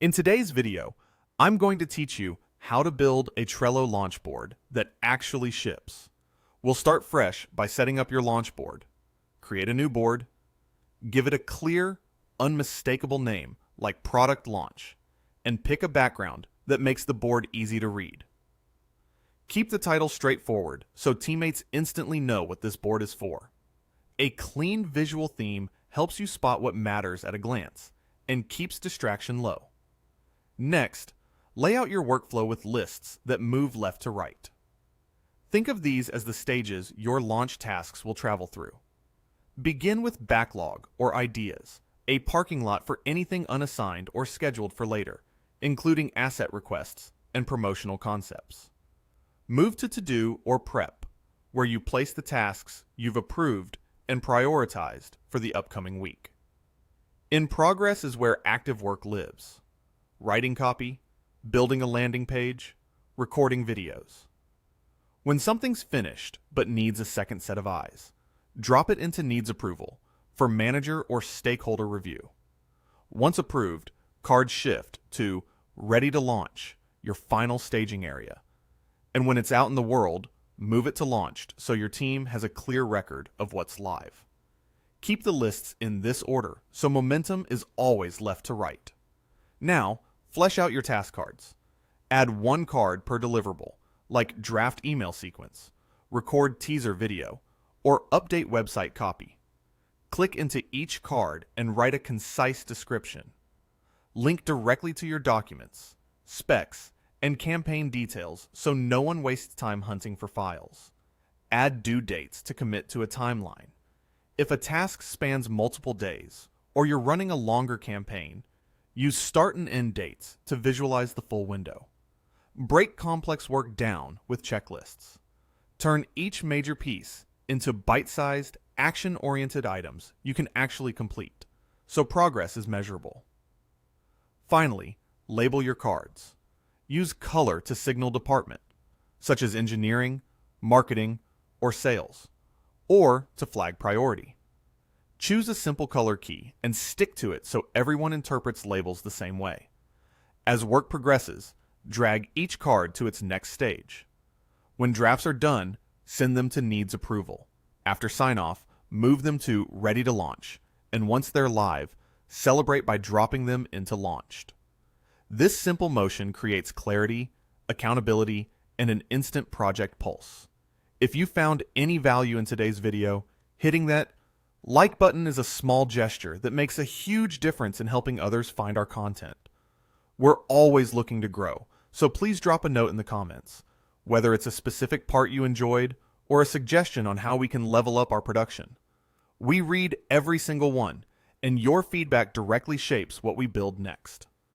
In today's video, I'm going to teach you how to build a Trello launch board that actually ships. We'll start fresh by setting up your launch board. Create a new board, give it a clear, unmistakable name like Product Launch, and pick a background that makes the board easy to read. Keep the title straightforward so teammates instantly know what this board is for. A clean visual theme helps you spot what matters at a glance and keeps distraction low. Next, lay out your workflow with lists that move left to right. Think of these as the stages your launch tasks will travel through. Begin with backlog or ideas, a parking lot for anything unassigned or scheduled for later, including asset requests and promotional concepts. Move to to-do or prep, where you place the tasks you've approved and prioritized for the upcoming week. In progress is where active work lives. Writing copy, building a landing page, recording videos. When something's finished but needs a second set of eyes, drop it into needs approval for manager or stakeholder review. Once approved, cards shift to ready to launch, your final staging area. And when it's out in the world, move it to launched so your team has a clear record of what's live. Keep the lists in this order so momentum is always left to right. Now, flesh out your task cards. Add one card per deliverable, like draft email sequence, record teaser video, or update website copy. Click into each card and write a concise description. Link directly to your documents, specs, and campaign details so no one wastes time hunting for files. Add due dates to commit to a timeline. If a task spans multiple days, or you're running a longer campaign, use start and end dates to visualize the full window. Break complex work down with checklists. Turn each major piece into bite-sized, action-oriented items you can actually complete, so progress is measurable. Finally, label your cards. Use color to signal department, such as engineering, marketing, or sales, or to flag priority. Choose a simple color key and stick to it so everyone interprets labels the same way. As work progresses, drag each card to its next stage. When drafts are done, send them to needs approval. After sign-off, move them to ready to launch, and once they're live, celebrate by dropping them into launched. This simple motion creates clarity, accountability, and an instant project pulse. If you found any value in today's video, hitting that like button is a small gesture that makes a huge difference in helping others find our content. We're always looking to grow, so please drop a note in the comments, whether it's a specific part you enjoyed or a suggestion on how we can level up our production. We read every single one, and your feedback directly shapes what we build next.